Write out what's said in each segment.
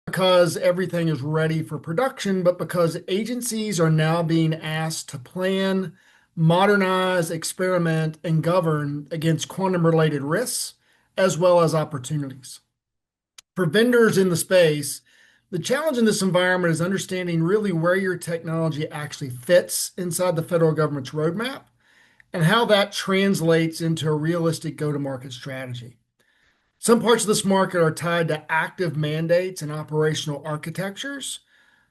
because everything is ready for production, but because agencies are now being asked to plan, modernize, experiment, and govern against quantum-related risks as well as opportunities. For vendors in the space, the challenge in this environment is understanding really where your technology actually fits inside the federal government's roadmap and how that translates into a realistic go-to-market strategy. Some parts of this market are tied to active mandates and operational architectures,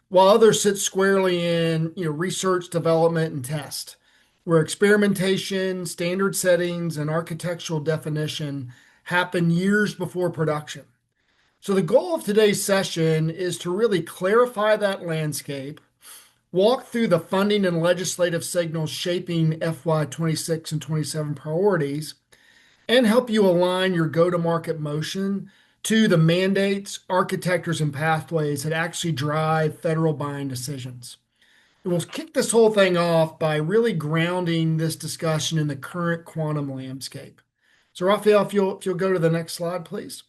while others sit squarely in research, development, and test, where experimentation, standard settings, and architectural definition happen years before production. So the goal of today's session is to really clarify that landscape, walk through the funding and legislative signals shaping FY26 and 27 priorities, and help you align your go-to-market motion to the mandates, architectures, and pathways that actually drive federal buying decisions. And we'll kick this whole thing off by really grounding this discussion in the current quantum landscape. So, Raphael, if you'll go to the next slide, please.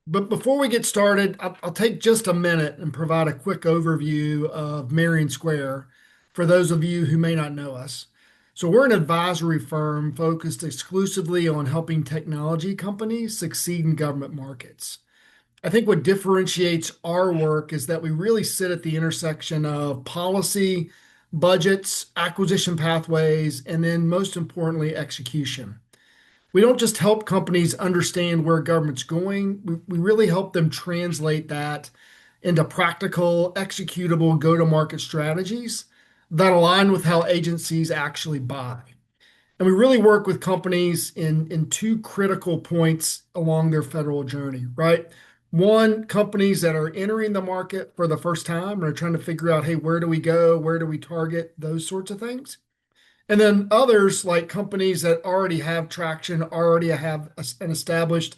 But before we get started, I'll take just a minute and provide a quick overview of Marion Square for those of you who may not know us. So we're an advisory firm focused exclusively on helping technology companies succeed in government markets. I think what differentiates our work is that we really sit at the intersection of policy, budgets, acquisition pathways, and then most importantly, execution. We don't just help companies understand where government's going, we really help them translate that into practical, executable go-to-market strategies that align with how agencies actually buy. And we really work with companies in two critical points along their federal journey, right? One, companies that are entering the market for the first time and are trying to figure out, hey, where do we go? Where do we target? Those sorts of things. And then others, like companies that already have traction, already have an established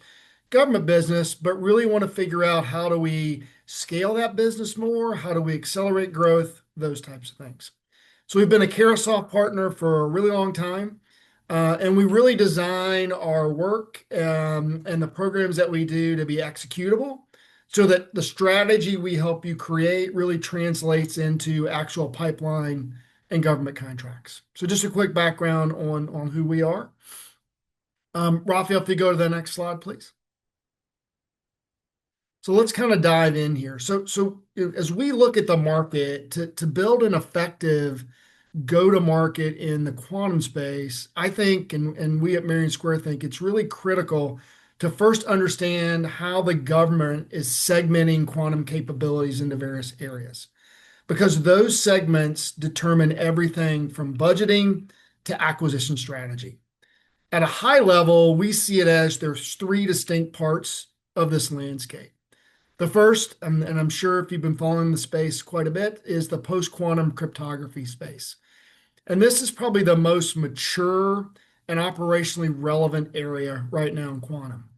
government business, but really want to figure out how do we scale that business more? How do we accelerate growth? Those types of things. So we've been a Carousel partner for a really long time, and we really design our work and the programs that we do to be executable so that the strategy we help you create really translates into actual pipeline and government contracts. So just a quick background on who we are. Raphael, if you go to the next slide, please. So let's kind of dive in here. So as we look at the market to build an effective go-to-market in the quantum space, I think, and we at Marion Square think it's really critical to first understand how the government is segmenting quantum capabilities into various areas, because those segments determine everything from budgeting to acquisition strategy. At a high level, we see it as there's three distinct parts of this landscape. The first, and I'm sure if you've been following the space quite a bit, is the post-quantum cryptography space. And this is probably the most mature and operationally relevant area right now in quantum.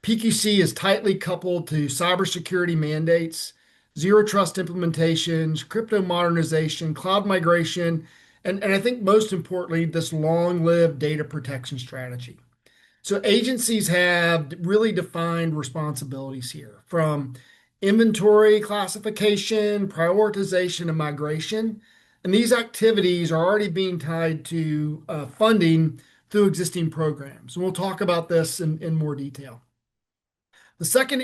PQC is tightly coupled to cybersecurity mandates, zero trust implementations, crypto modernization, cloud migration, and I think most importantly, this long-lived data protection strategy. So agencies have really defined responsibilities here, from inventory classification, prioritization, and migration. And these activities are already being tied to funding through existing programs. And we'll talk about this in more detail. The second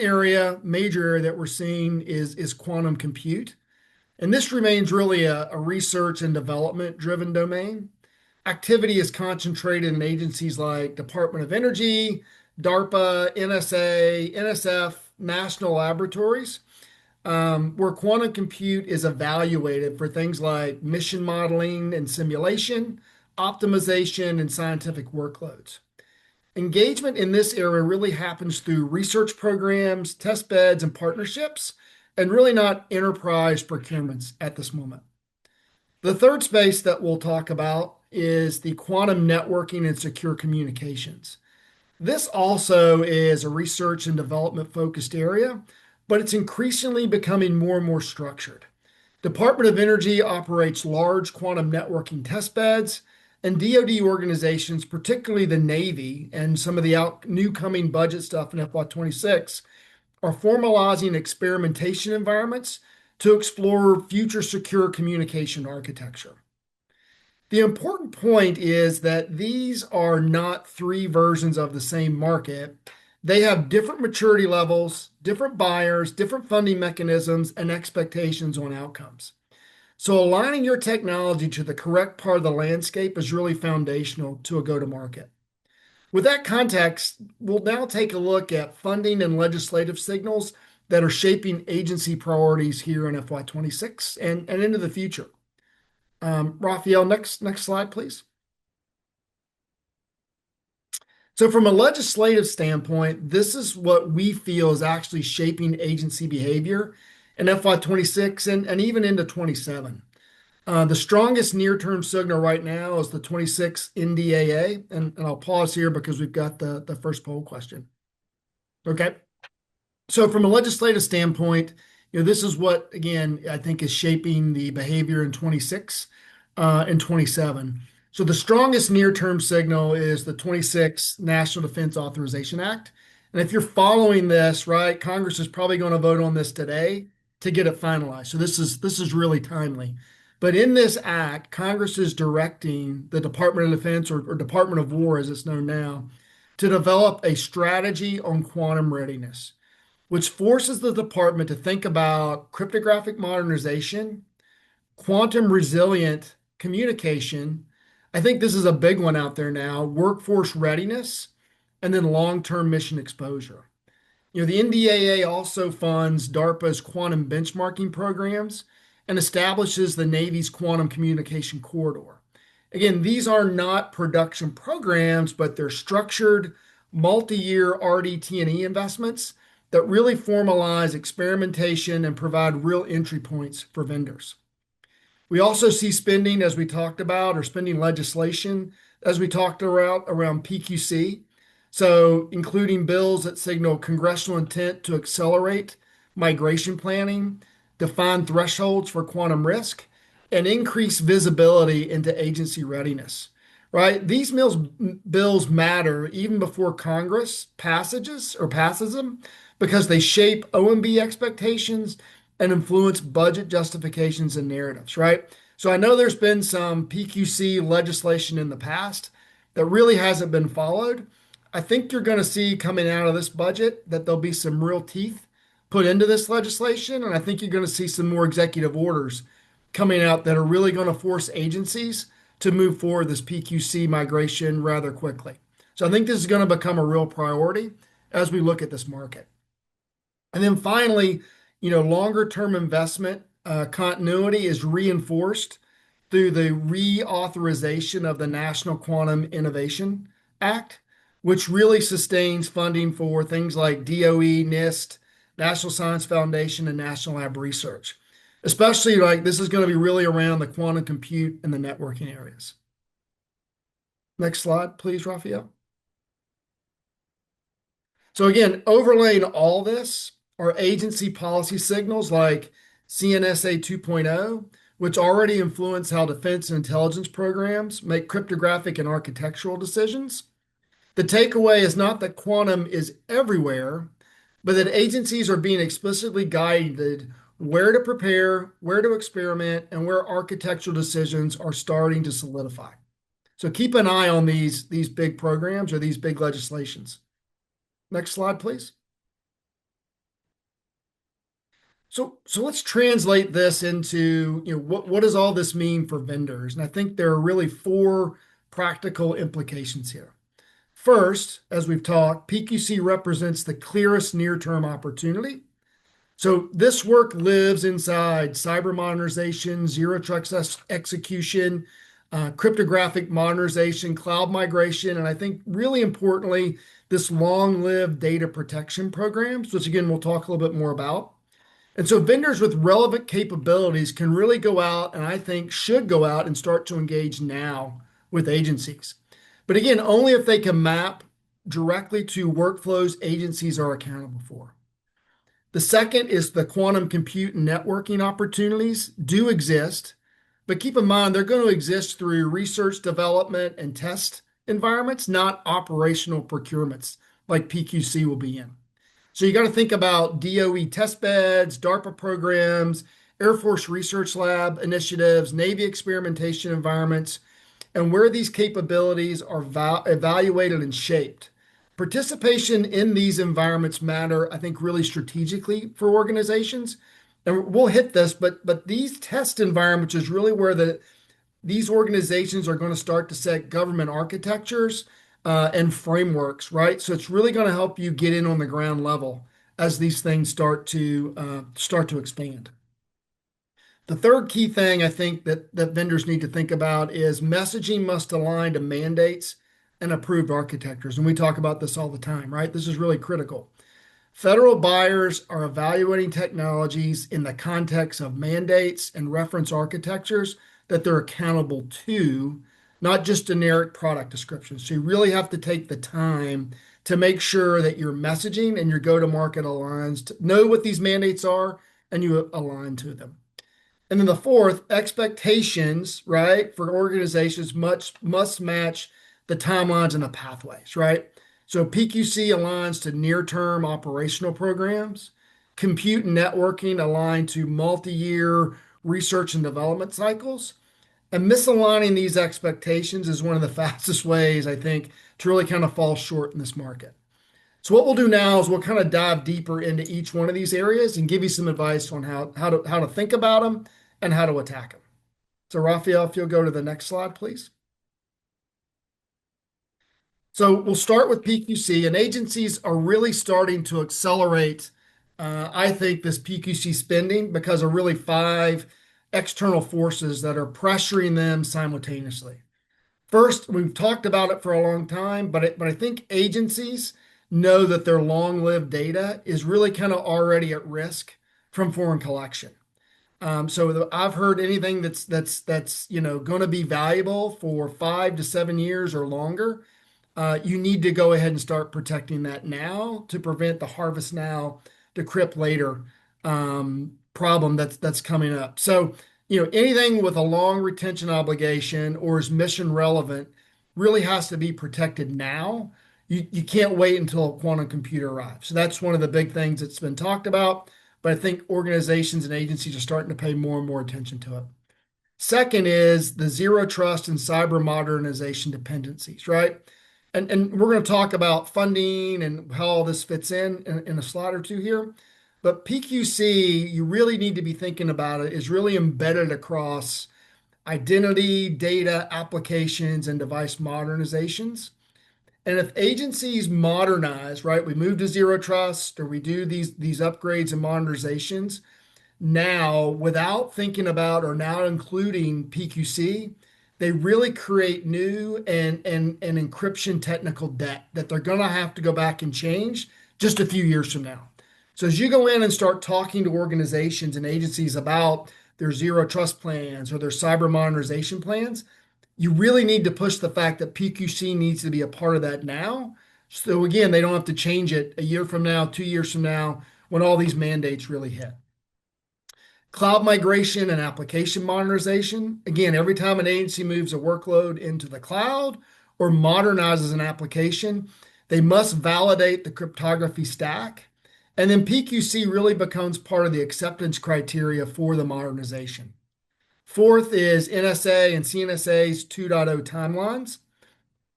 major area that we're seeing is quantum compute. And this remains really a research and development driven domain. Activity is concentrated in agencies like Department of Energy, DARPA, NSA, NSF, national laboratories, where quantum compute is evaluated for things like mission modeling and simulation, optimization, and scientific workloads. Engagement in this area really happens through research programs, test beds, and partnerships, and really not enterprise procurements at this moment. The third space that we'll talk about is the quantum networking and secure communications. This also is a research and development focused area, but it's increasingly becoming more and more structured. Department of Energy operates large quantum networking test beds, and DoD organizations, particularly the Navy and some of the new coming budget stuff in FY26, are formalizing experimentation environments to explore future secure communication architecture. The important point is that these are not three versions of the same market. They have different maturity levels, different buyers, different funding mechanisms, and expectations on outcomes. So aligning your technology to the correct part of the landscape is really foundational to a go-to-market. With that context, we'll now take a look at funding and legislative signals that are shaping agency priorities here in FY26 and into the future. Raphael, next slide, please. So from a legislative standpoint, this is what we feel is actually shaping agency behavior in FY26 and even into 27. The strongest near-term signal right now is the 26 NDAA, and I'll pause here because we've got the first poll question. Okay. So from a legislative standpoint, this is what, again, I think is shaping the behavior in 26 and 27. So the strongest near-term signal is the 26 National Defense Authorization Act. And if you're following this, right, Congress is probably going to vote on this today to get it finalized. So this is really timely. But in this act, Congress is directing the Department of Defense or Department of War, as it's known now, to develop a strategy on quantum readiness, which forces the department to think about cryptographic modernization, quantum resilient communication. I think this is a big one out there now, workforce readiness, and then long-term mission exposure. The NDAA also funds DARPA's quantum benchmarking programs and establishes the Navy's quantum communication corridor. Again, these are not production programs, but they're structured multi-year RDT&E investments that really formalize experimentation and provide real entry points for vendors. We also see spending, as we talked about, or spending legislation, as we talked around PQC. So including bills that signal congressional intent to accelerate migration planning, define thresholds for quantum risk, and increase visibility into agency readiness, right? These bills matter even before Congress passes them because they shape OMB expectations and influence budget justifications and narratives, right? So I know there's been some PQC legislation in the past that really hasn't been followed. I think you're going to see coming out of this budget that there'll be some real teeth put into this legislation, and I think you're going to see some more executive orders coming out that are really going to force agencies to move forward this PQC migration rather quickly. So I think this is going to become a real priority as we look at this market. And then finally, longer term investment continuity is reinforced through the reauthorization of the National Quantum Innovation Act, which really sustains funding for things like DOE, NIST, National Science Foundation, and National Lab Research. Especially like this is going to be really around the quantum compute and the networking areas. Next slide, please, Raphael. So again, overlaying all this are agency policy signals like CNSA 2.0, which already influence how defense and intelligence programs make cryptographic and architectural decisions. The takeaway is not that quantum is everywhere, but that agencies are being explicitly guided where to prepare, where to experiment, and where architectural decisions are starting to solidify. So keep an eye on these big programs or these big legislations. Next slide, please. So let's translate this into, what does all this mean for vendors? And I think there are really four practical implications here. First, as we've talked, PQC represents the clearest near-term opportunity. So this work lives inside cyber modernization, zero trust execution, cryptographic modernization, cloud migration, and I think really importantly, this long-lived data protection programs, which again, we'll talk a little bit more about. And so vendors with relevant capabilities can really go out and I think should go out and start to engage now with agencies. But again, only if they can map directly to workflows agencies are accountable for. The second is the quantum compute and networking opportunities do exist, But keep in mind, they're going to exist through research, development, and test environments, not operational procurements like PQC will be in. So you got to think about DOE test beds, DARPA programs, Air Force Research Lab initiatives, Navy experimentation environments, and where these capabilities are evaluated and shaped. Participation in these environments matter, I think, really strategically for organizations. And we'll hit this, but these test environments is really where these organizations are going to start to set government architectures and frameworks, right? So it's really going to help you get in on the ground level as these things start to expand. The third key thing I think that vendors need to think about is messaging must align to mandates and approved architectures. And we talk about this all the time, right? This is really critical. Federal buyers are evaluating technologies in the context of mandates and reference architectures that they're accountable to, not just generic product descriptions. So you really have to take the time to make sure that your messaging and your go-to-market aligns, to know what these mandates are, and you align to them. And then the fourth, expectations, right, for organizations must match the timelines and the pathways, right? So PQC aligns to near-term operational programs. Compute and networking align to multi-year research and development cycles. And misaligning these expectations is one of the fastest ways, I think, to really kind of fall short in this market. So what we'll do now is we'll kind of dive deeper into each one of these areas and give you some advice on how to think about them and how to attack them. So Raphael, if you'll go to the next slide, please. So we'll start with PQC, and agencies are really starting to accelerate, I think, this PQC spending because of really five external forces that are pressuring them simultaneously. First, we've talked about it for a long time, but I think agencies know that their long-lived data is really kind of already at risk from foreign collection. So I've heard anything that's going to be valuable for 5 to 7 years or longer. You need to go ahead and start protecting that now to prevent the harvest now, decrypt later problem that's coming up. So anything with a long retention obligation or is mission relevant really has to be protected now. You can't wait until a quantum computer arrives. So that's one of the big things that's been talked about. But I think organizations and agencies are starting to pay more and more attention to it. Second is the zero trust and cyber modernization dependencies, right? And we're going to talk about funding and how all this fits in a slide or two here. But PQC, you really need to be thinking about it, is really embedded across identity, data, applications, and device modernizations. And if agencies modernize, right, we move to zero trust or we do these upgrades and modernizations now without thinking about or now including PQC, they really create new and encryption technical debt that they're going to have to go back and change just a few years from now. So as you go in and start talking to organizations and agencies about their zero trust plans or their cyber modernization plans, you really need to push the fact that PQC needs to be a part of that now. So again, they don't have to change it a year from now, 2 years from now, when all these mandates really hit. Cloud migration and application modernization. Again, every time an agency moves a workload into the cloud or modernizes an application, they must validate the cryptography stack. And then PQC really becomes part of the acceptance criteria for the modernization. Fourth is NSA and CNSA's 2.0 timelines.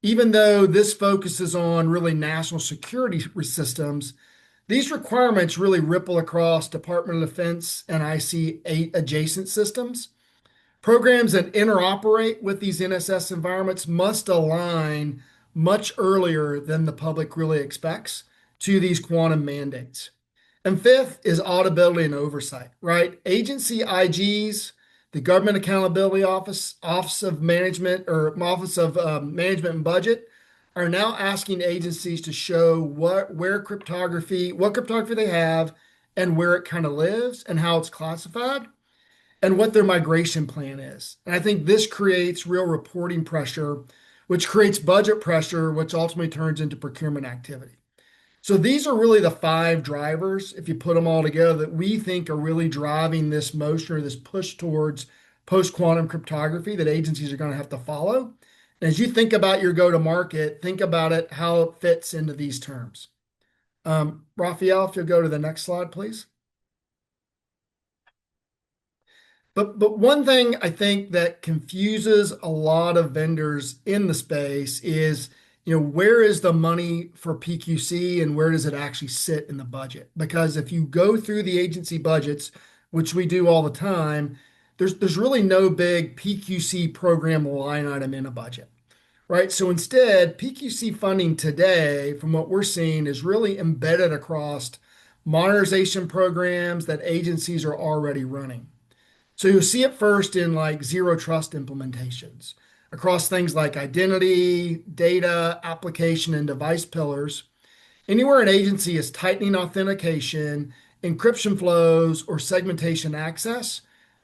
Even though this focuses on really national security systems, these requirements really ripple across Department of Defense and IC adjacent systems. Programs that interoperate with these NSS environments must align much earlier than the public really expects to these quantum mandates. And fifth is auditability and oversight, right? Agency IGs, the Government Accountability Office, Office of Management and Budget are now asking agencies to show what cryptography they have and where it kind of lives and how it's classified and what their migration plan is. And I think this creates real reporting pressure, which creates budget pressure, which ultimately turns into procurement activity. So these are really the five drivers, if you put them all together, that we think are really driving this motion or this push towards post-quantum cryptography that agencies are going to have to follow. And as you think about your go-to-market, think about it, how it fits into these terms. Raphael, if you'll go to the next slide, please. But one thing I think that confuses a lot of vendors in the space is, where is the money for PQC and where does it actually sit in the budget? Because if you go through the agency budgets, which we do all the time, there's really no big PQC program line item in a budget, right? So instead, PQC funding today, from what we're seeing, is really embedded across modernization programs that agencies are already running. So you'll see it first in like zero trust implementations across things like identity, data, application, and device pillars. Anywhere an agency is tightening authentication, encryption flows, or segmentation access,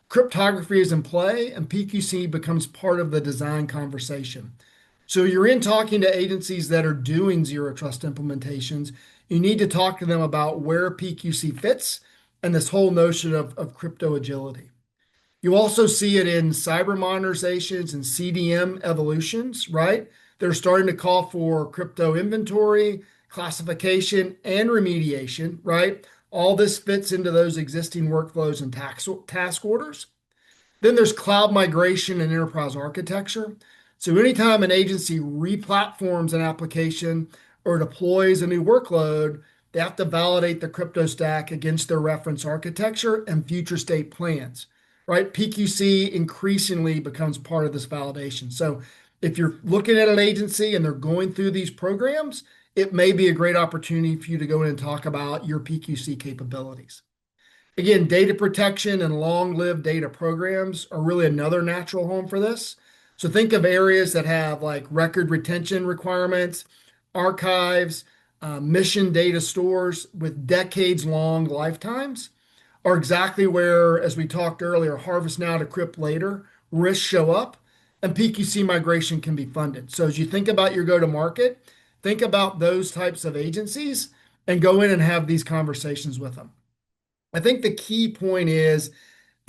cryptography is in play and PQC becomes part of the design conversation. So you're in talking to agencies that are doing zero trust implementations. You need to talk to them about where PQC fits and this whole notion of crypto agility. You also see it in cyber modernizations and CDM evolutions, right? They're starting to call for crypto inventory, classification, and remediation, right? All this fits into those existing workflows and task orders. Then there's cloud migration and enterprise architecture. So anytime an agency replatforms an application or deploys a new workload, they have to validate the crypto stack against their reference architecture and future state plans, right? PQC increasingly becomes part of this validation. So if you're looking at an agency and they're going through these programs, it may be a great opportunity for you to go in and talk about your PQC capabilities. Again, data protection and long-lived data programs are really another natural home for this. So think of areas that have like record retention requirements, archives, mission data stores with decades-long lifetimes are exactly where, as we talked earlier, harvest now to crypt later, risks show up, and PQC migration can be funded. So as you think about your go-to-market, think about those types of agencies and go in and have these conversations with them. I think the key point is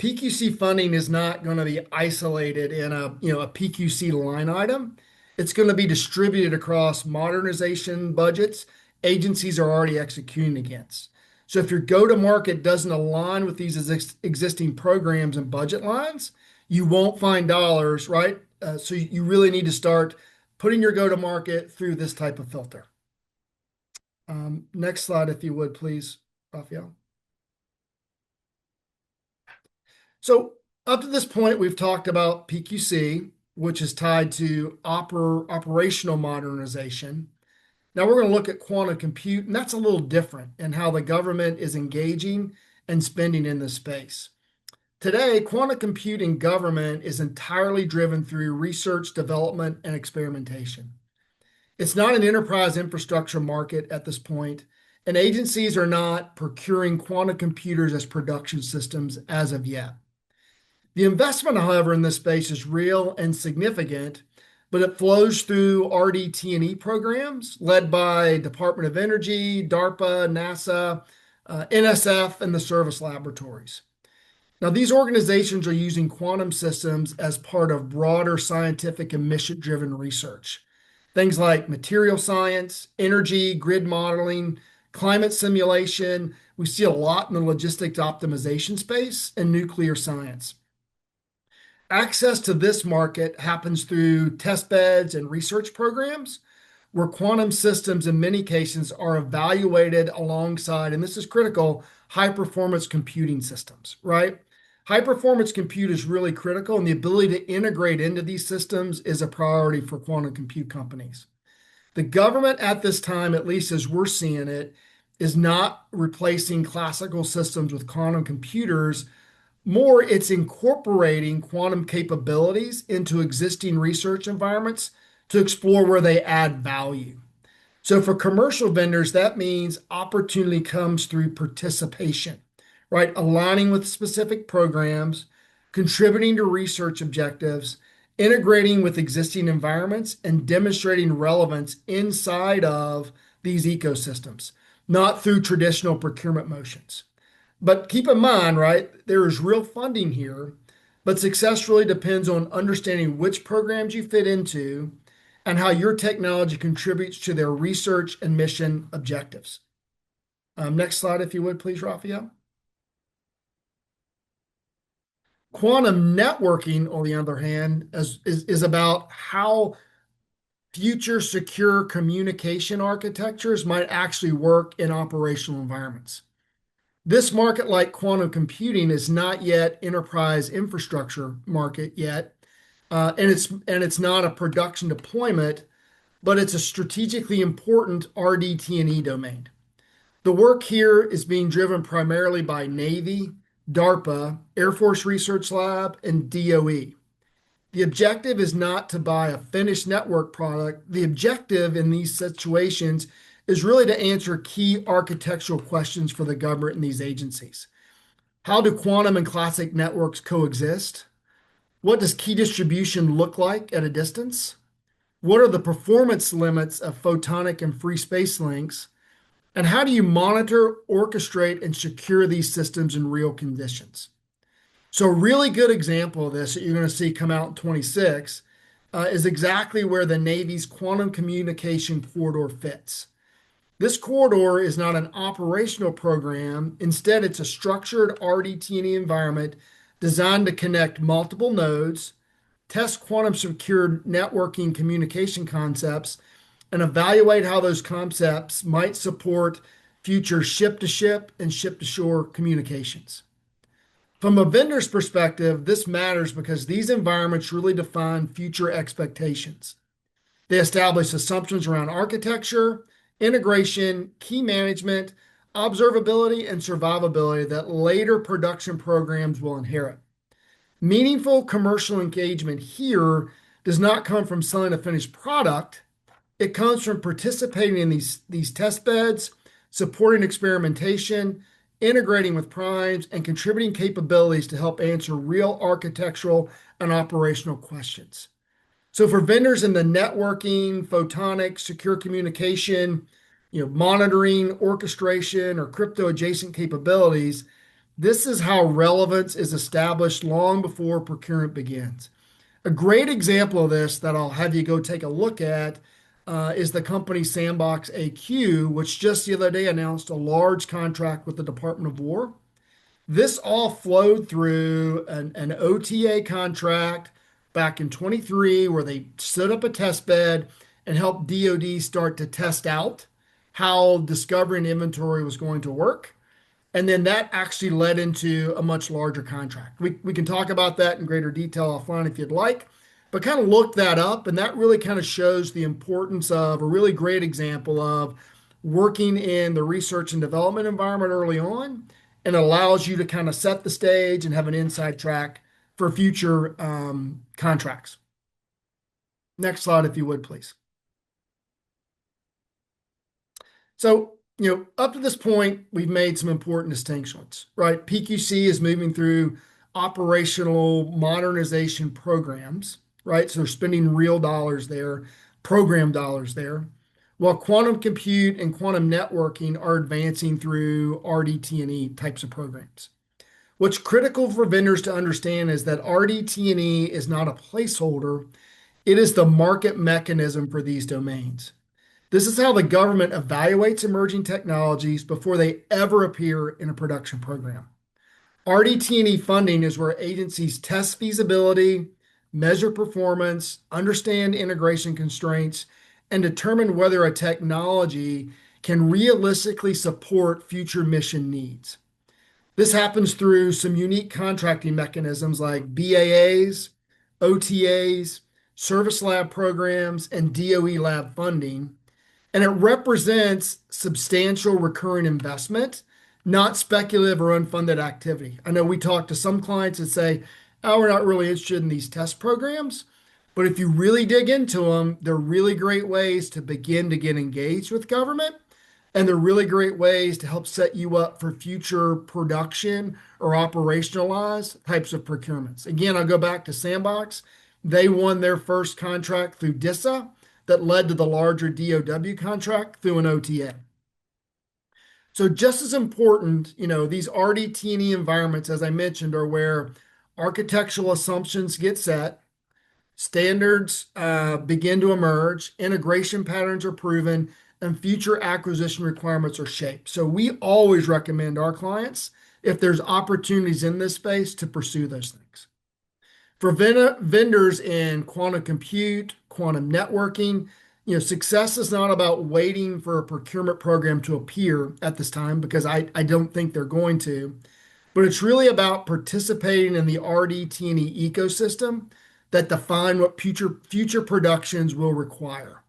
PQC funding is not going to be isolated in a PQC line item. It's going to be distributed across modernization budgets agencies are already executing against. So if your go-to-market doesn't align with these existing programs and budget lines, you won't find dollars, right? So you really need to start putting your go-to-market through this type of filter. Next slide, if you would, please, Raphael. So up to this point, we've talked about PQC, which is tied to operational modernization. Now we're going to look at quantum compute, and that's a little different in how the government is engaging and spending in this space. Today, quantum compute in government is entirely driven through research, development, and experimentation. It's not an enterprise infrastructure market at this point, and agencies are not procuring quantum computers as production systems as of yet. The investment, however, in this space is real and significant, but it flows through RDT&E programs led by Department of Energy, DARPA, NASA, NSF, and the service laboratories. Now, these organizations are using quantum systems as part of broader scientific and mission-driven research. Things like material science, energy, grid modeling, climate simulation. We see a lot in the logistics optimization space and nuclear science. Access to this market happens through testbeds and research programs where quantum systems in many cases are evaluated alongside, and this is critical, high performance computing systems, right? High performance compute is really critical, and the ability to integrate into these systems is a priority for quantum compute companies. The government at this time, at least as we're seeing it, is not replacing classical systems with quantum computers. More, it's incorporating quantum capabilities into existing research environments to explore where they add value. So for commercial vendors, that means opportunity comes through participation, right? Aligning with specific programs, contributing to research objectives, integrating with existing environments, and demonstrating relevance inside of these ecosystems, not through traditional procurement motions. But keep in mind, right, there is real funding here, but success really depends on understanding which programs you fit into and how your technology contributes to their research and mission objectives. Next slide, if you would, please, Raphael. Quantum networking, on the other hand, is about how future secure communication architectures might actually work in operational environments. This market, like quantum computing, is not yet enterprise infrastructure market yet, and it's not a production deployment, but it's a strategically important RDT&E domain. The work here is being driven primarily by Navy, DARPA, Air Force Research Lab, and DOE. The objective is not to buy a finished network product. The objective in these situations is really to answer key architectural questions for the government and these agencies. How do quantum and classic networks coexist? What does key distribution look like at a distance? What are the performance limits of photonic and free space links? And how do you monitor, orchestrate, and secure these systems in real conditions? So a really good example of this that you're going to see come out in 26 is exactly where the Navy's quantum communication corridor fits. This corridor is not an operational program. Instead, it's a structured RDT&E environment designed to connect multiple nodes, test quantum secured networking communication concepts, and evaluate how those concepts might support future ship-to-ship and ship-to-shore communications. From a vendor's perspective, this matters because these environments really define future expectations. They establish assumptions around architecture, integration, key management, observability, and survivability that later production programs will inherit. Meaningful commercial engagement here does not come from selling a finished product. It comes from participating in these test beds, supporting experimentation, integrating with primes, and contributing capabilities to help answer real architectural and operational questions. So for vendors in the networking, photonics, secure communication, monitoring, orchestration, or crypto adjacent capabilities, this is how relevance is established long before procurement begins. A great example of this that I'll have you go take a look at is the company Sandbox AQ, which just the other day announced a large contract with the Department of War. This all flowed through an OTA contract back in 23, where they stood up a test bed and helped DoD start to test out how discovery and inventory was going to work. And then that actually led into a much larger contract. We can talk about that in greater detail offline if you'd like, but kind of look that up. And that really kind of shows the importance of a really great example of working in the research and development environment early on, and allows you to kind of set the stage and have an inside track for future contracts. Next slide, if you would, please. So, up to this point, we've made some important distinctions, right? PQC is moving through operational modernization programs, right? So they're spending real dollars there, program dollars there, while quantum compute and quantum networking are advancing through RDT&E types of programs. What's critical for vendors to understand is that RDT&E is not a placeholder. It is the market mechanism for these domains. This is how the government evaluates emerging technologies before they ever appear in a production program. RDT&E funding is where agencies test feasibility, measure performance, understand integration constraints, and determine whether a technology can realistically support future mission needs. This happens through some unique contracting mechanisms like BAAs, OTAs, service lab programs, and DOE lab funding. And it represents substantial recurring investment, not speculative or unfunded activity. I know we talk to some clients that say, oh, we're not really interested in these test programs. But if you really dig into them, they're really great ways to begin to get engaged with government. And they're really great ways to help set you up for future production or operationalized types of procurements. Again, I'll go back to Sandbox. They won their first contract through DISA that led to the larger DOW contract through an OTA. So just as important, these RDT&E environments, as I mentioned, are where architectural assumptions get set, standards begin to emerge, integration patterns are proven, and future acquisition requirements are shaped. So we always recommend our clients, if there's opportunities in this space, to pursue those things. For vendors in quantum compute, quantum networking, success is not about waiting for a procurement program to appear at this time, because I don't think they're going to, but it's really about participating in the RDT&E ecosystem that define what future productions will require,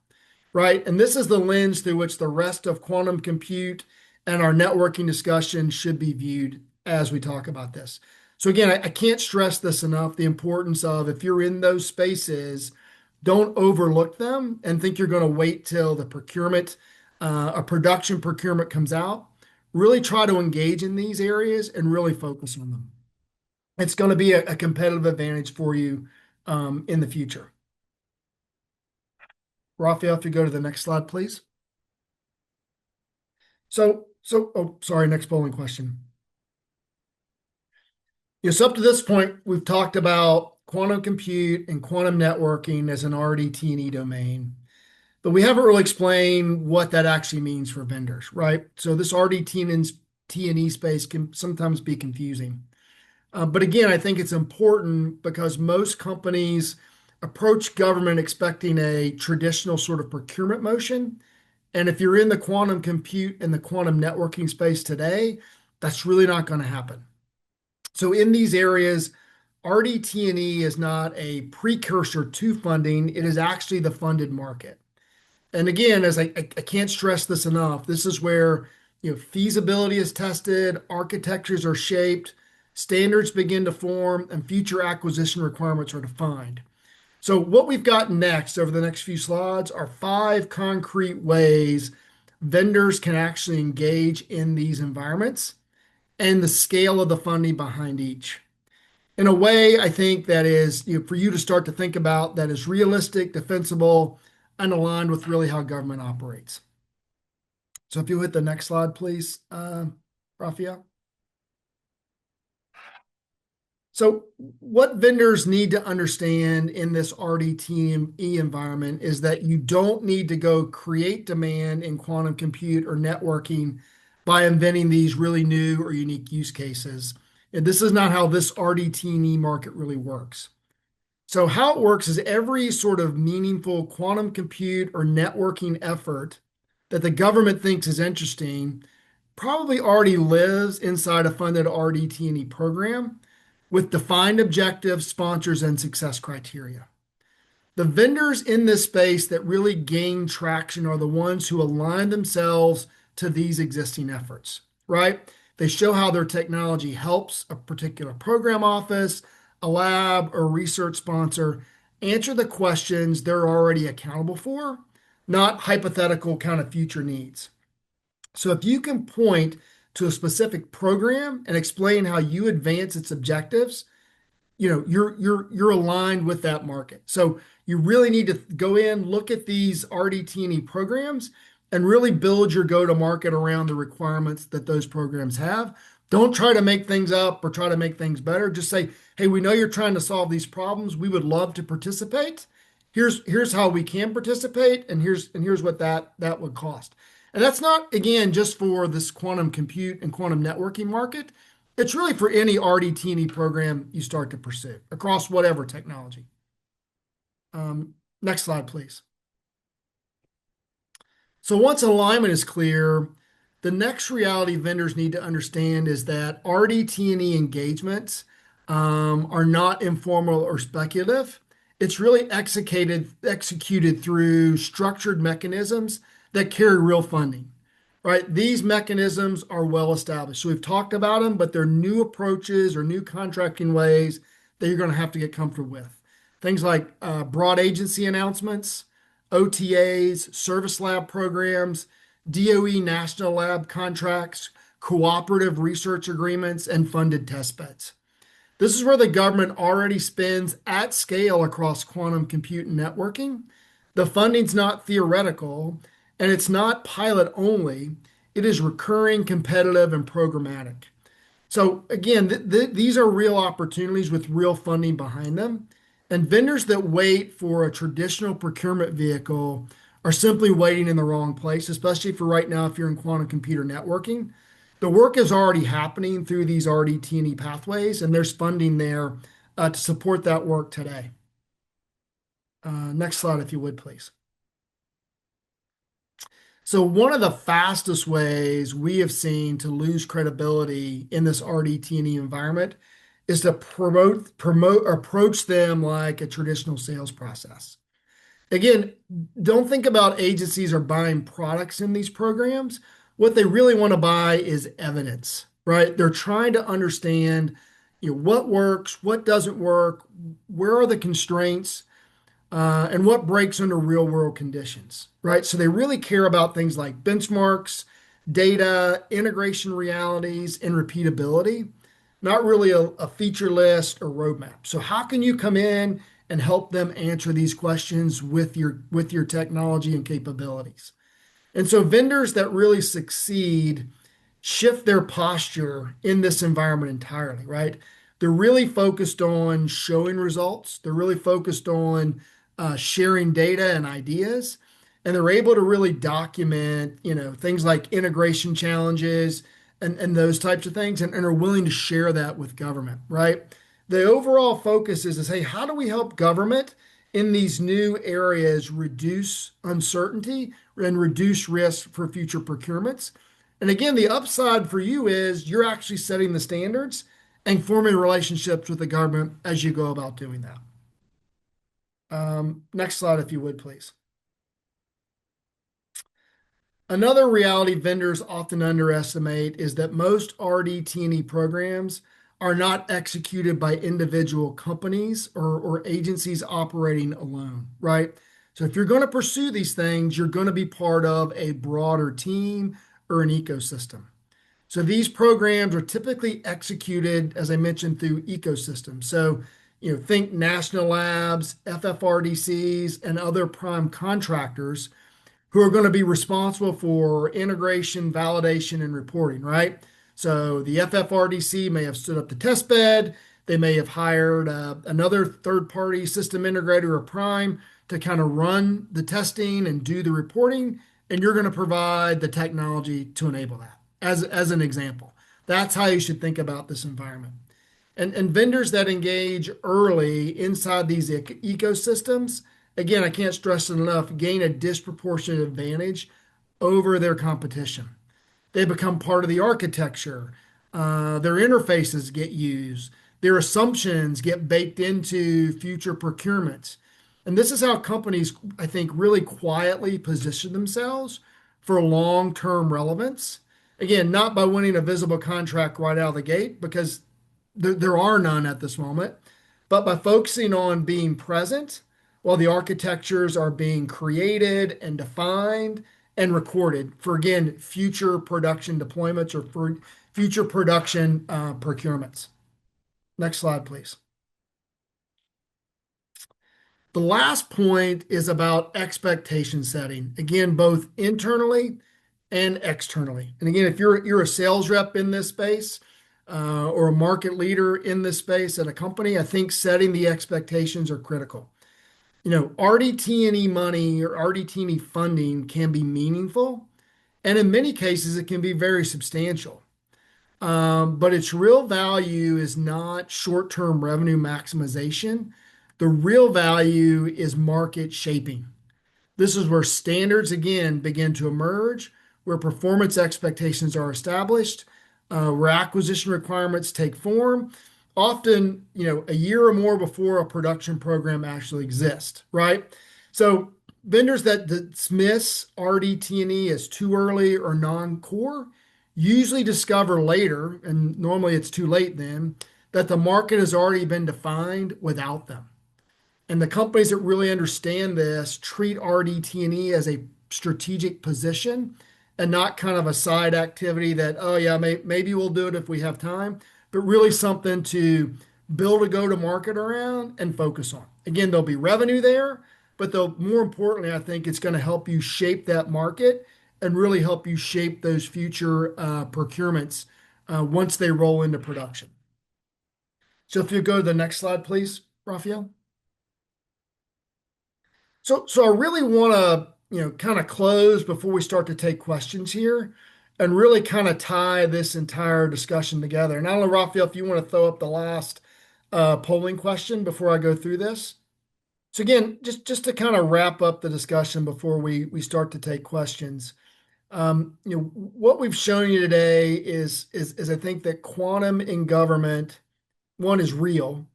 right? And this is the lens through which the rest of quantum compute and our networking discussion should be viewed as we talk about this. So again, I can't stress this enough, the importance of, if you're in those spaces, don't overlook them and think you're going to wait till the procurement, a production procurement comes out. Really try to engage in these areas and really focus on them. It's going to be a competitive advantage for you in the future. Raphael, if you go to the next slide, please. Oh, sorry, next polling question. Yes, up to this point, we've talked about quantum compute and quantum networking as an RDT&E domain, but we haven't really explained what that actually means for vendors, right? So this RDT&E space can sometimes be confusing. But again, I think it's important because most companies approach government expecting a traditional sort of procurement motion. And if you're in the quantum compute and the quantum networking space today, that's really not going to happen. So in these areas, RDT&E is not a precursor to funding. It is actually the funded market. And again, as I can't stress this enough, this is where feasibility is tested, architectures are shaped, standards begin to form, and future acquisition requirements are defined. So what we've got next over the next few slides are 5 concrete ways vendors can actually engage in these environments and the scale of the funding behind each. In a way, I think that is, for you to start to think about, that is realistic, defensible, and aligned with really how government operates. So if you hit the next slide, please, Raphael. So what vendors need to understand in this RDT&E environment is that you don't need to go create demand in quantum compute or networking by inventing these really new or unique use cases. And this is not how this RDT&E market really works. So how it works is every sort of meaningful quantum compute or networking effort that the government thinks is interesting probably already lives inside a funded RDT&E program with defined objectives, sponsors, and success criteria. The vendors in this space that really gain traction are the ones who align themselves to these existing efforts, right? They show how their technology helps a particular program office, a lab, or research sponsor answer the questions they're already accountable for, not hypothetical kind of future needs. So if you can point to a specific program and explain how you advance its objectives, you're aligned with that market. So you really need to go in, look at these RDT&E programs, and really build your go-to-market around the requirements that those programs have. Don't try to make things up or try to make things better. Just say, hey, we know you're trying to solve these problems. We would love to participate. Here's how we can participate, and here's what that would cost. And that's not, again, just for this quantum compute and quantum networking market. It's really for any RDT&E program you start to pursue across whatever technology. Next slide, please. So once alignment is clear, the next reality vendors need to understand is that RDT&E engagements are not informal or speculative. It's really executed through structured mechanisms that carry real funding, right? These mechanisms are well established. So we've talked about them, but they're new approaches or new contracting ways that you're going to have to get comfortable with. Things like broad agency announcements, OTAs, service lab programs, DOE national lab contracts, cooperative research agreements, and funded testbeds. This is where the government already spends at scale across quantum compute and networking. The funding's not theoretical, and it's not pilot only. It is recurring, competitive, and programmatic. So again, these are real opportunities with real funding behind them. And vendors that wait for a traditional procurement vehicle are simply waiting in the wrong place, especially for right now if you're in quantum computer networking. The work is already happening through these RDT&E pathways, and there's funding there to support that work today. Next slide, if you would, please. So one of the fastest ways we have seen to lose credibility in this RDT&E environment is to promote approach them like a traditional sales process. Again, don't think about agencies are buying products in these programs. What they really want to buy is evidence, right? They're trying to understand, what works, what doesn't work, where are the constraints, and what breaks under real world conditions, right? So they really care about things like benchmarks, data, integration realities, and repeatability, not really a feature list or roadmap. So how can you come in and help them answer these questions with your technology and capabilities? And so vendors that really succeed shift their posture in this environment entirely, right? They're really focused on showing results. They're really focused on sharing data and ideas, and they're able to really document, things like integration challenges and those types of things, and are willing to share that with government, right? The overall focus is, hey, how do we help government in these new areas reduce uncertainty and reduce risk for future procurements? And again, the upside for you is you're actually setting the standards and forming relationships with the government as you go about doing that. Next slide, if you would, please. Another reality vendors often underestimate is that most RDT&E programs are not executed by individual companies or agencies operating alone, right? So if you're going to pursue these things, you're going to be part of a broader team or an ecosystem. So these programs are typically executed, as I mentioned, through ecosystems. So, think national labs, FFRDCs, and other prime contractors who are going to be responsible for integration, validation, and reporting, right? So the FFRDC may have stood up the test bed. They may have hired another third-party system integrator or prime to kind of run the testing and do the reporting, and you're going to provide the technology to enable that, as an example. That's how you should think about this environment. And vendors that engage early inside these ecosystems, again, I can't stress it enough, gain a disproportionate advantage over their competition. They become part of the architecture. Their interfaces get used. Their assumptions get baked into future procurements. And this is how companies, I think, really quietly position themselves for long-term relevance. Again, not by winning a visible contract right out of the gate, because there are none at this moment, but by focusing on being present while the architectures are being created and defined and recorded for, again, future production deployments or for future production procurements. Next slide, please. The last point is about expectation setting, again, both internally and externally. And again, if you're a sales rep in this space or a market leader in this space at a company, I think setting the expectations are critical. RDT&E money or RDT&E funding can be meaningful, and in many cases, it can be very substantial. But its real value is not short-term revenue maximization. The real value is market shaping. This is where standards again begin to emerge, where performance expectations are established, where acquisition requirements take form, often, a year or more before a production program actually exists, right? So vendors that dismiss RDT&E as too early or non-core usually discover later, and normally it's too late then, that the market has already been defined without them. And the companies that really understand this treat RDT&E as a strategic position and not kind of a side activity that, oh yeah, maybe we'll do it if we have time, but really something to build a go-to-market around and focus on. Again, there'll be revenue there, but more importantly, I think it's going to help you shape that market and really help you shape those future procurements once they roll into production. So if you go to the next slide, please, Raphael. So I really want to, kind of close before we start to take questions here and really kind of tie this entire discussion together. And I don't know, Raphael, if you want to throw up the last polling question before I go through this. So again, just to kind of wrap up the discussion before we start to take questions. What we've shown you today is I think that quantum in government, one, is real.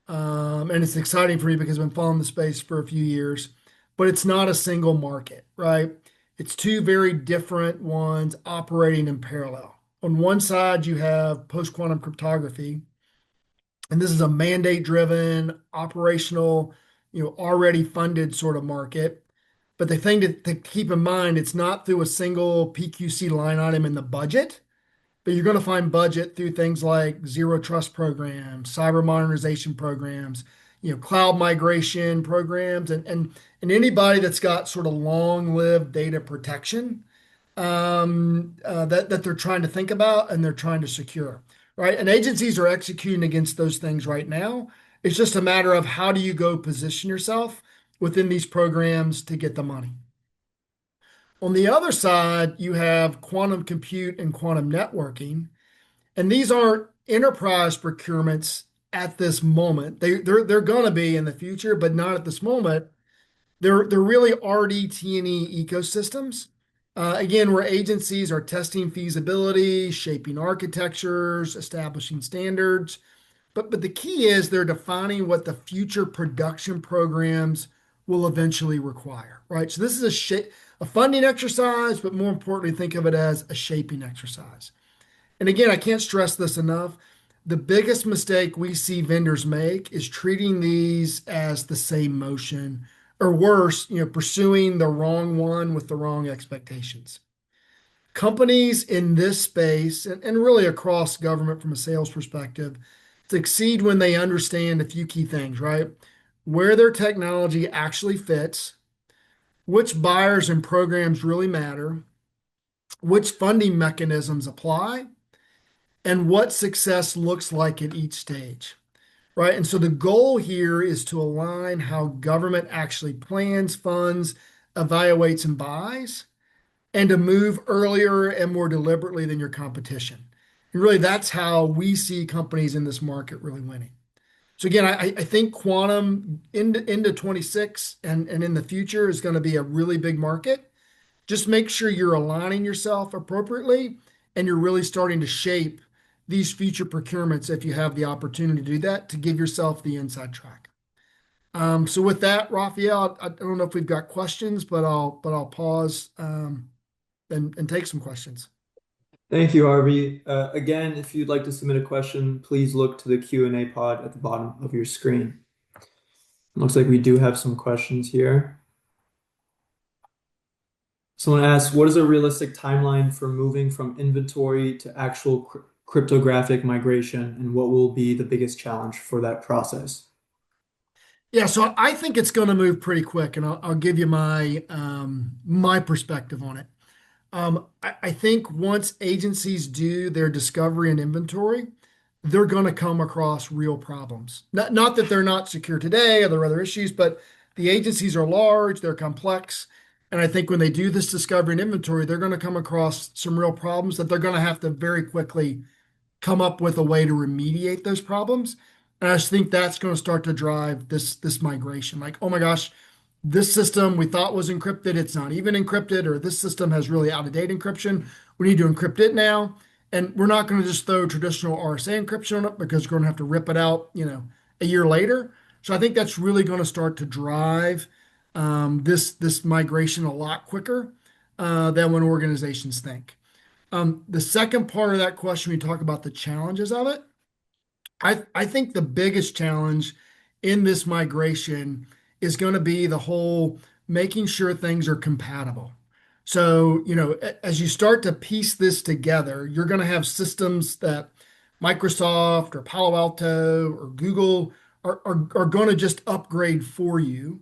And it's exciting for me because I've been following the space for a few years, but it's not a single market, right? It's two very different ones operating in parallel. On one side, you have post-quantum cryptography, and this is a mandate-driven, operational, already funded sort of market. But the thing to keep in mind, it's not through a single PQC line item in the budget, but you're going to find budget through things like zero trust programs, cyber modernization programs, cloud migration programs, and anybody that's got sort of long-lived data protection that they're trying to think about and they're trying to secure, right? And agencies are executing against those things right now. It's just a matter of how do you go position yourself within these programs to get the money. On the other side, you have quantum compute and quantum networking, and these aren't enterprise procurements at this moment. They're going to be in the future, but not at this moment. They're really RDT&E ecosystems. Again, where agencies are testing feasibility, shaping architectures, establishing standards. But the key is they're defining what the future production programs will eventually require, right? So this is a funding exercise, but more importantly, think of it as a shaping exercise. And again, I can't stress this enough. The biggest mistake we see vendors make is treating these as the same motion, or worse, pursuing the wrong one with the wrong expectations. Companies in this space, and really across government from a sales perspective, succeed when they understand a few key things, right? Where their technology actually fits, which buyers and programs really matter, which funding mechanisms apply, and what success looks like at each stage, right? And so the goal here is to align how government actually plans, funds, evaluates, and buys, and to move earlier and more deliberately than your competition. And really, that's how we see companies in this market really winning. So again, I think quantum into 26 and in the future is going to be a really big market. Just make sure you're aligning yourself appropriately and you're really starting to shape these future procurements if you have the opportunity to do that to give yourself the inside track. So with that, Raphael, I don't know if we've got questions, but I'll pause and take some questions. Thank you, Harvey. Again, if you'd like to submit a question, please look to the Q&A pod at the bottom of your screen. Looks like we do have some questions here. Someone asks, what is a realistic timeline for moving from inventory to actual cryptographic migration, and what will be the biggest challenge for that process? Yeah, so I think it's going to move pretty quick, and I'll give you my perspective on it. I think once agencies do their discovery and inventory, they're going to come across real problems. Not that they're not secure today or there are other issues, but the agencies are large, they're complex. And I think when they do this discovery and inventory, they're going to come across some real problems that they're going to have to very quickly come up with a way to remediate those problems. And I just think that's going to start to drive this migration. Like, oh my gosh, this system we thought was encrypted, it's not even encrypted, or this system has really out-of-date encryption. We need to encrypt it now. And we're not going to just throw traditional RSA encryption on it because we're going to have to rip it out, a year later. So I think that's really going to start to drive this migration a lot quicker than when organizations think. The second part of that question, we talk about the challenges of it. I think the biggest challenge in this migration is going to be the whole making sure things are compatible. So, as you start to piece this together, you're going to have systems that Microsoft or Palo Alto or Google are going to just upgrade for you.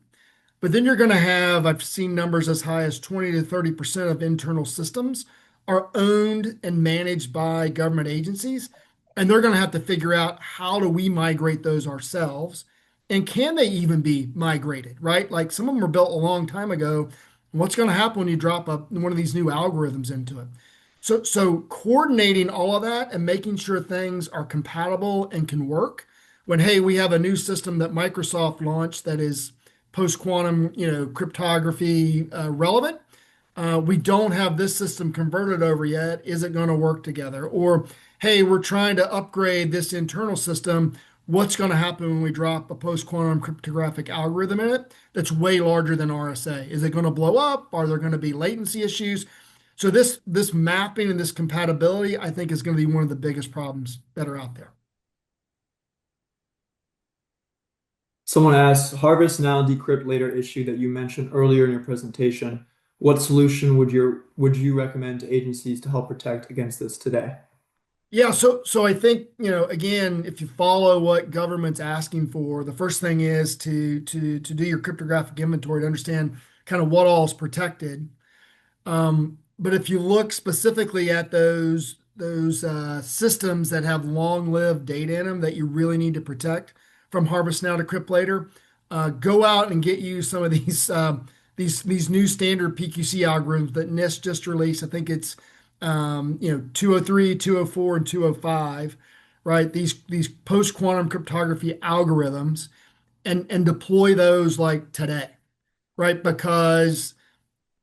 But then you're going to have, I've seen numbers as high as 20 to 30% of internal systems are owned and managed by government agencies, and they're going to have to figure out how do we migrate those ourselves, and can they even be migrated, right? Like some of them were built a long time ago. What's going to happen when you drop one of these new algorithms into it? So coordinating all of that and making sure things are compatible and can work. When, hey, we have a new system that Microsoft launched that is post-quantum, cryptography relevant. We don't have this system converted over yet. Is it going to work together? Or, hey, we're trying to upgrade this internal system. What's going to happen when we drop a post-quantum cryptographic algorithm in it that's way larger than RSA? Is it going to blow up? Are there going to be latency issues? So this mapping and this compatibility, I think, is going to be one of the biggest problems that are out there. Someone asks, harvest now, decrypt later issue that you mentioned earlier in your presentation. What solution would you recommend to agencies to help protect against this today? Yeah, so I think, again, if you follow what government's asking for, the first thing is to do your cryptographic inventory to understand kind of what all is protected. But if you look specifically at those systems that have long-lived data in them that you really need to protect from harvest now to crypt later, go out and get you some of these new standard PQC algorithms that NIST just released. I think it's 203, 204, and 205, right? These post-quantum cryptography algorithms and deploy those like today, right? Because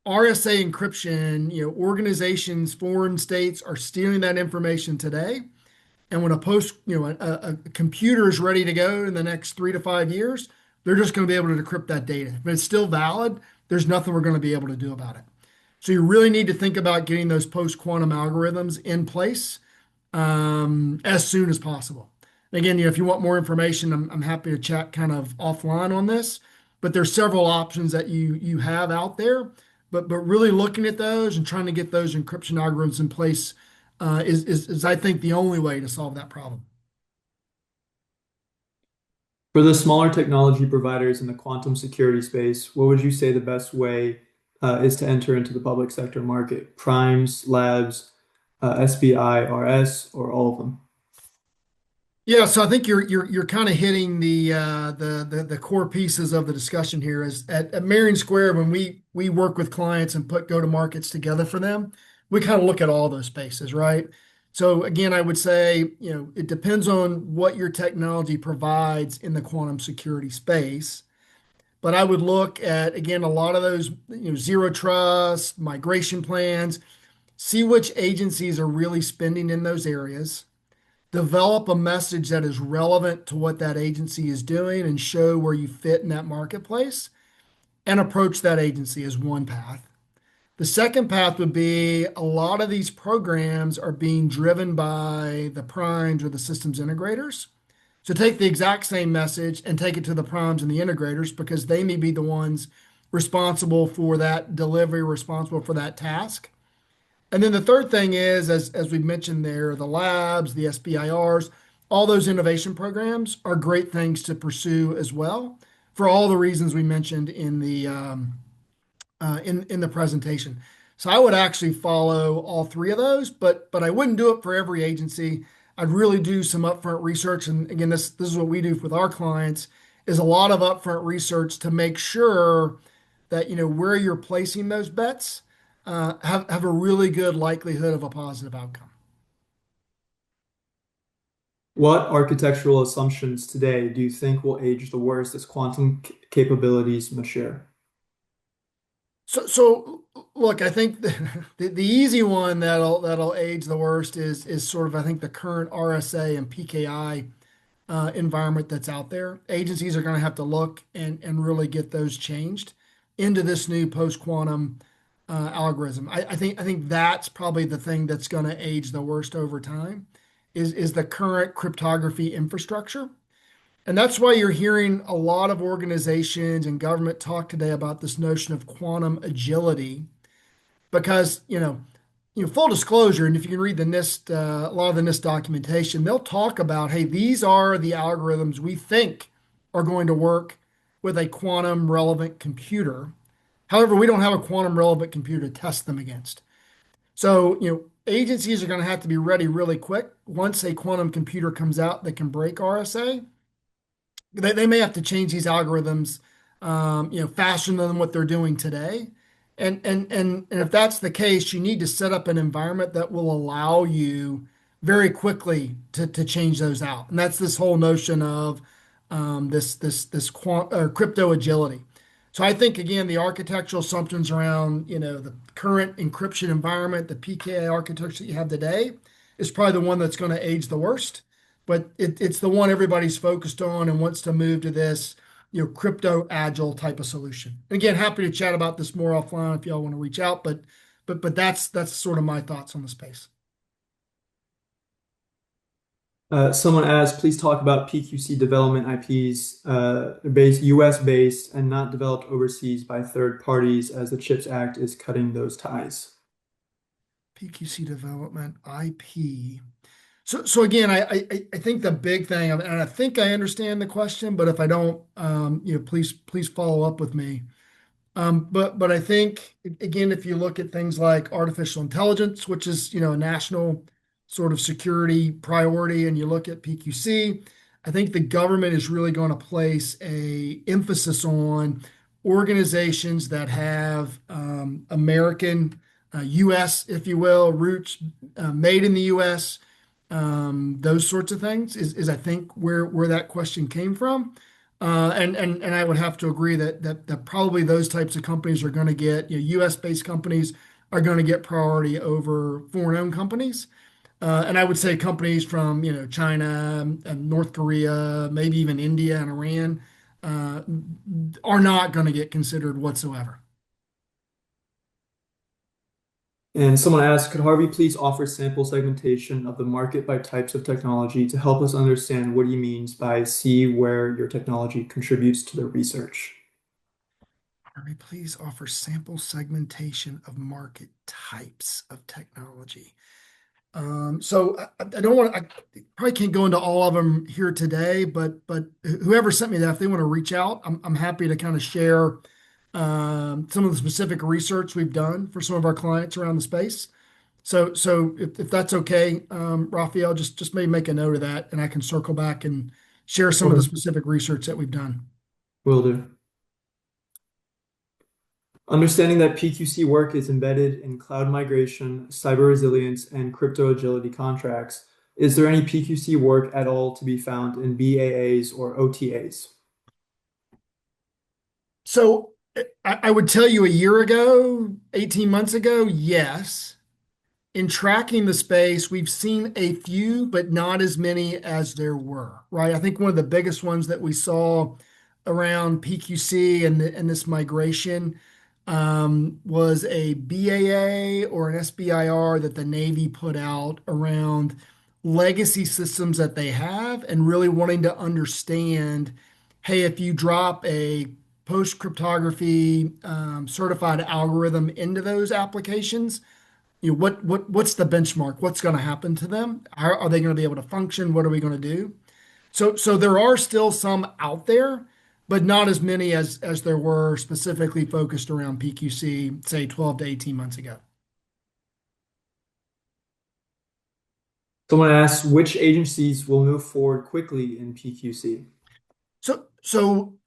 RSA encryption, organizations, foreign states are stealing that information today. And when a computer is ready to go in the next 3 to 5 years, they're just going to be able to decrypt that data. If it's still valid, there's nothing we're going to be able to do about it. So you really need to think about getting those post-quantum algorithms in place as soon as possible. And again, if you want more information, I'm happy to chat kind of offline on this. But there's several options that you have out there. But really looking at those and trying to get those encryption algorithms in place is I think the only way to solve that problem. For the smaller technology providers in the quantum security space, what would you say the best way is to enter into the public sector market? Primes, labs, SBIRS, or all of them? Yeah, so I think you're kind of hitting the core pieces of the discussion here. Is at Marion Square when we work with clients and put go to markets together for them, we kind of look at all those spaces, right? So again, I would say it depends on what your technology provides in the quantum security space. But I would look at again a lot of those zero trust migration plans, see which agencies are really spending in those areas, develop a message that is relevant to what that agency is doing and show where you fit in that marketplace and approach that agency as one path. The second path would be a lot of these programs are being driven by the primes or the systems integrators. So take the exact same message and take it to the primes and the integrators because they may be the ones responsible for that delivery, responsible for that task. And then the third thing is, as we mentioned there, the labs, the SBIRs, all those innovation programs are great things to pursue as well for all the reasons we mentioned in the presentation. So I would actually follow all three of those, but I wouldn't do it for every agency. I'd really do some upfront research, and again, this is what we do with our clients is a lot of upfront research to make sure that where you're placing those bets have a really good likelihood of a positive outcome. What architectural assumptions today do you think will age the worst as quantum capabilities mature? So look, I think the easy one that'll age the worst is sort of I think the current RSA and PKI environment that's out there. Agencies are going to have to look and really get those changed into this new post-quantum algorithm. I think that's probably the thing that's going to age the worst over time is the current cryptography infrastructure. And that's why you're hearing a lot of organizations and government talk today about this notion of quantum agility because full disclosure, and if you can read the NIST, a lot of the NIST documentation, they'll talk about, hey, these are the algorithms we think are going to work with a quantum relevant computer. However, we don't have a quantum relevant computer to test them against. So, agencies are going to have to be ready really quick. Once a quantum computer comes out that can break RSA, they may have to change these algorithms, faster than what they're doing today. And if that's the case, you need to set up an environment that will allow you very quickly to change those out. And that's this whole notion of this crypto agility. So I think again, the architectural assumptions around the current encryption environment, the PKI architecture that you have today, is probably the one that's going to age the worst, but it's the one everybody's focused on and wants to move to this, crypto agile type of solution. And again, happy to chat about this more offline if y'all want to reach out, but that's sort of my thoughts on the space. Someone asked, please talk about PQC development IPs based US based and not developed overseas by third parties as the CHIPS Act is cutting those ties. PQC development IP. So again, I think the big thing, and I think I understand the question, but if I don't, please follow up with me. But I think again, if you look at things like artificial intelligence, which is a national sort of security priority, and you look at PQC, I think the government is really going to place a emphasis on organizations that have American, U.S., if you will, roots, made in the U.S. Those sorts of things is I think where that question came from. And I would have to agree that probably those types of companies are going to get, U.S. based companies are going to get priority over foreign owned companies. And I would say companies from, China and North Korea, maybe even India and Iran, uh, are not going to get considered whatsoever. And someone asked, could Harvey please offer sample segmentation of the market by types of technology to help us understand what he means by see where your technology contributes to the research? Harvey, please offer sample segmentation of market types of technology. So I don't want I probably can't go into all of them here today, but whoever sent me that, if they want to reach out, I'm happy to kind of share some of the specific research we've done for some of our clients around the space. So if that's okay, Raphael, just maybe make a note of that, and I can circle back and share some of the Okay, specific research that we've done. will do. Understanding that PQC work is embedded in cloud migration, cyber resilience, and crypto agility contracts, is there any PQC work at all to be found in BAAs or OTAs? So I would tell you a year ago, 18 months ago, yes. In tracking the space, we've seen a few, but not as many as there were, right? I think one of the biggest ones that we saw around PQC and this migration was a BAA or an SBIR that the Navy put out around legacy systems that they have and really wanting to understand, hey, if you drop a post cryptography certified algorithm into those applications, what's the benchmark? What's going to happen to them? How are they going to be able to function? What are we going to do? So there are still some out there, but not as many as there were specifically focused around PQC, say 12 to 18 months ago. Someone asks, which agencies will move forward quickly in PQC? So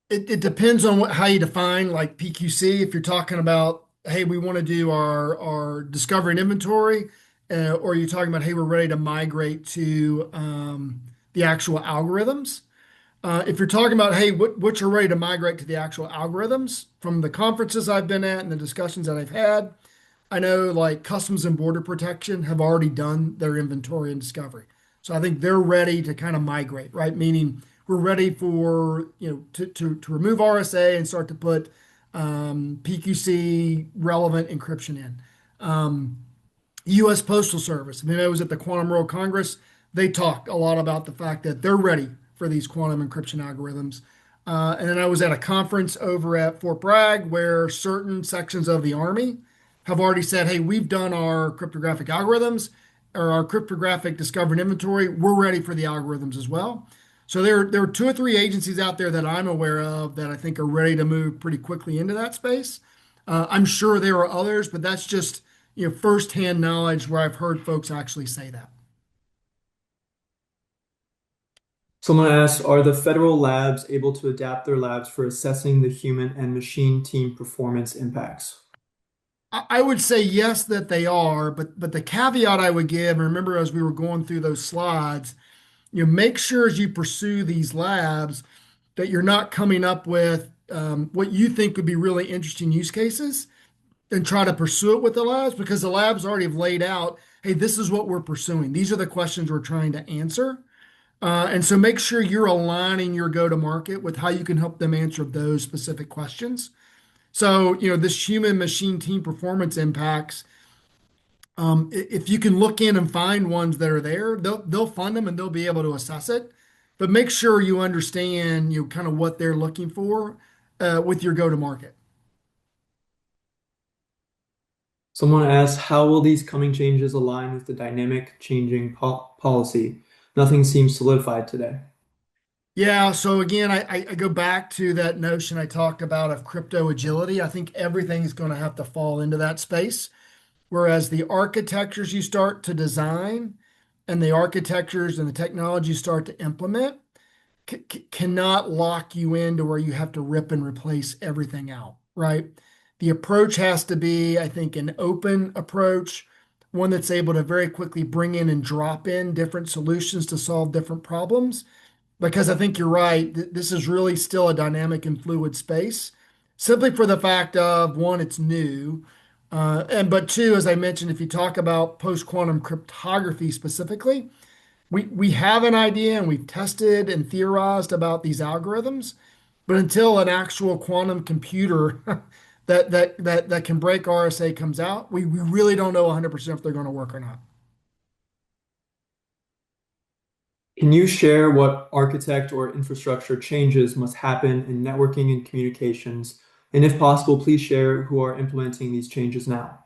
it depends on how you define like PQC. If you're talking about, hey, we want to do our discovery and inventory, or you're talking about, hey, we're ready to migrate to the actual algorithms. If you're talking about, hey, what you're ready to migrate to the actual algorithms, from the conferences I've been at and the discussions that I've had, I know like Customs and Border Protection have already done their inventory and discovery. So I think they're ready to kind of migrate, right? Meaning we're ready for, to remove RSA and start to put PQC relevant encryption in. U.S. Postal Service. I mean, I was at the Quantum World Congress. They talked a lot about the fact that they're ready for these quantum encryption algorithms. And then I was at a conference over at Fort Bragg where certain sections of the Army have already said, hey, we've done our cryptographic algorithms or our cryptographic discovery and inventory. We're ready for the algorithms as well. So there are two or three agencies out there that I'm aware of that I think are ready to move pretty quickly into that space. I'm sure there are others, but that's just firsthand knowledge where I've heard folks actually say that. Someone asks, are the federal labs able to adapt their labs for assessing the human and machine team performance impacts? I would say yes that they are, but the caveat I would give, and remember as we were going through those slides, make sure as you pursue these labs that you're not coming up with what you think would be really interesting use cases and try to pursue it with the labs because the labs already have laid out, hey, this is what we're pursuing. These are the questions we're trying to answer. And so make sure you're aligning your go to market with how you can help them answer those specific questions. So, this human machine team performance impacts, if you can look in and find ones that are there, they'll fund them and they'll be able to assess it. But make sure you understand, kind of what they're looking for with your go to market. Someone asks, how will these coming changes align with the dynamic changing policy? Nothing seems solidified today. Yeah, so again, I go back to that notion I talked about of crypto agility. I think everything's going to have to fall into that space. Whereas the architectures you start to design and the architectures and the technology you start to implement cannot lock you into where you have to rip and replace everything out, right? The approach has to be, I think, an open approach, one that's able to very quickly bring in and drop in different solutions to solve different problems because I think you're right. This is really still a dynamic and fluid space, simply for the fact of one, it's new, and but two, as I mentioned, if you talk about post quantum cryptography specifically, we have an idea and we've tested and theorized about these algorithms, but until an actual quantum computer that can break RSA comes out, we really don't know 100% if they're going to work or not. Can you share what architect or infrastructure changes must happen in networking and communications? And if possible, please share who are implementing these changes now.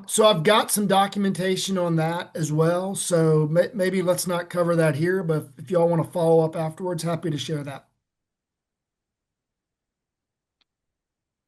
So I've got some documentation on that as well. So maybe let's not cover that here, but if y'all want to follow up afterwards, happy to share that.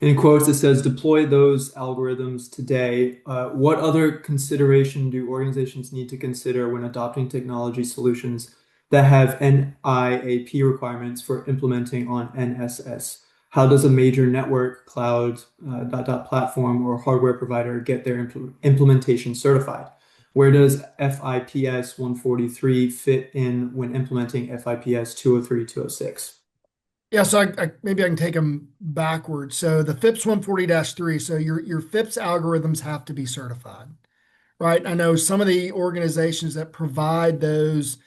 In quotes, it says, deploy those algorithms today. What other consideration do organizations need to consider when adopting technology solutions that have NIAP requirements for implementing on NSS? How does a major network, cloud, platform, or hardware provider get their implementation certified? Where does FIPS 143 fit in when implementing FIPS 203, 206? Yeah, so maybe I can take them backwards. So the FIPS 140-3, so your FIPS algorithms have to be certified, right? I know some of the organizations that provide those,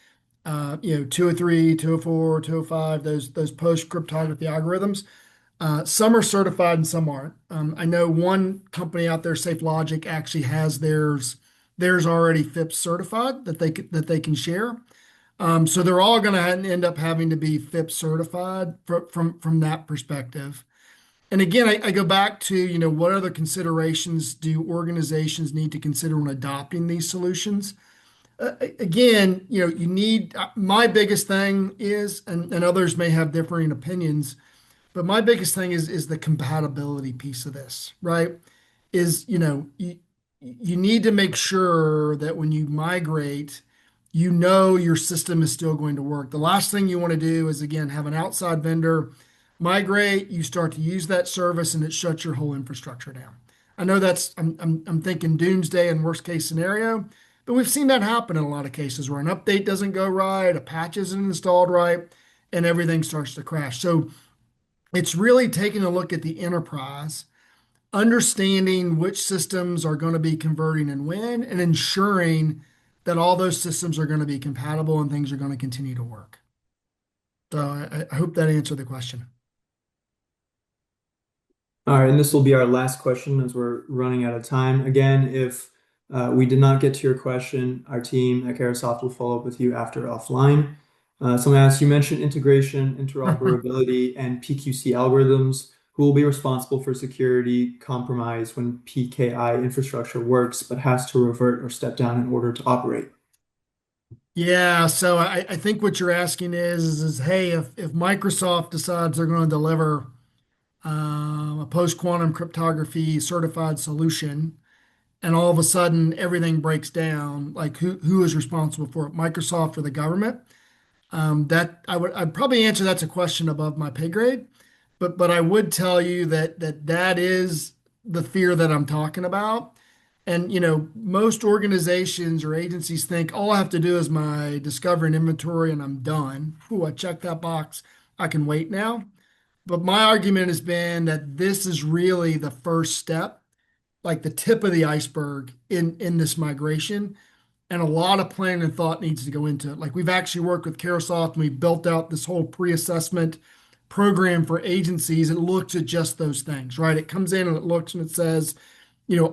203, 204, 205, those post cryptography algorithms. Some are certified and some aren't. I know one company out there, Safe Logic, actually has theirs already FIPS certified that they can share. So they're all going to end up having to be FIPS certified from that perspective. And again, I go back to, what other considerations do organizations need to consider when adopting these solutions? Again, you need, my biggest thing is, and others may have differing opinions, but my biggest thing is the compatibility piece of this, right? Is, you need to make sure that when you migrate, your system is still going to work. The last thing you want to do is, again, have an outside vendor migrate, you start to use that service, and it shuts your whole infrastructure down. I know I'm thinking doomsday and worst case scenario, but we've seen that happen in a lot of cases where an update doesn't go right, a patch isn't installed right, and everything starts to crash. So it's really taking a look at the enterprise, understanding which systems are going to be converting and when, and ensuring that all those systems are going to be compatible and things are going to continue to work. So I hope that answered the question. All right, and this will be our last question as we're running out of time. Again, if we did not get to your question, our team at Carahsoft will follow up with you after offline. Someone asked, you mentioned integration, interoperability, and PQC algorithms. Who will be responsible for security compromise when PKI infrastructure works but has to revert or step down in order to operate? Yeah, so I think what you're asking is hey, if Microsoft decides they're going to deliver a post quantum cryptography certified solution, and all of a sudden everything breaks down, like who is responsible for it? Microsoft or the government? That I'd probably answer that's a question above my pay grade, but I would tell you that is the fear that I'm talking about. And most organizations or agencies think all I have to do is my discovery and inventory and I'm done. Ooh, I checked that box. I can wait now. But my argument has been that this is really the first step, like the tip of the iceberg in this migration, and a lot of planning and thought needs to go into it. Like we've actually worked with Caresoft and we built out this whole pre-assessment program for agencies. It looks at just those things, right? It comes in and it looks and it says,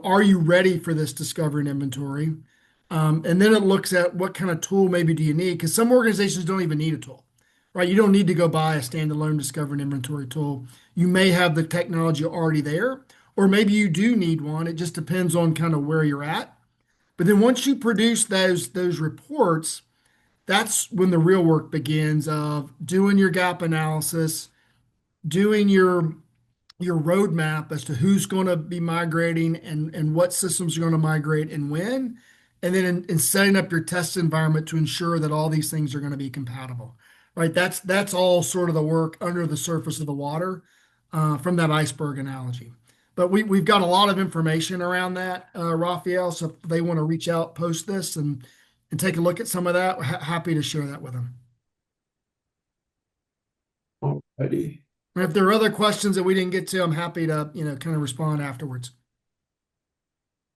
are you ready for this discovery and inventory? And then it looks at what kind of tool maybe do you need? Because some organizations don't even need a tool, right? You don't need to go buy a standalone discovery and inventory tool. You may have the technology already there, or maybe you do need one. It just depends on kind of where you're at. But then once you produce those reports, that's when the real work begins of doing your gap analysis, doing your roadmap as to who's going to be migrating and what systems are going to migrate and when, and then in setting up your test environment to ensure that all these things are going to be compatible, right? That's all sort of the work under the surface of the water from that iceberg analogy. But we've got a lot of information around that, Raphael. So if they want to reach out, post this, and take a look at some of that, we're happy to share that with them. Alrighty. And if there are other questions that we didn't get to, I'm happy to, kind of respond afterwards.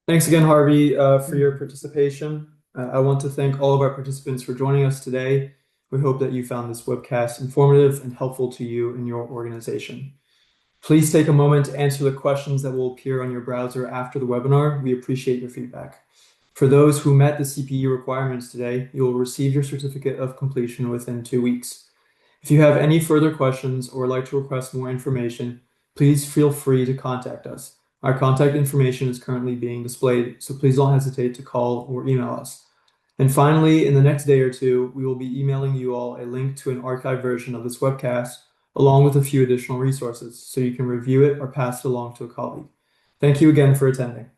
Thanks again, Harvey, for your participation. I want to thank all of our participants for joining us today. We hope that you found this webcast informative and helpful to you and your organization. Please take a moment to answer the questions that will appear on your browser after the webinar. We appreciate your feedback. For those who met the CPE requirements today, you will receive your certificate of completion within 2 weeks. If you have any further questions or would like to request more information, please feel free to contact us. Our contact information is currently being displayed, so please don't hesitate to call or email us. And finally, in the next day or two, we will be emailing you all a link to an archived version of this webcast, along with a few additional resources, so you can review it or pass it along to a colleague. Thank you again for attending.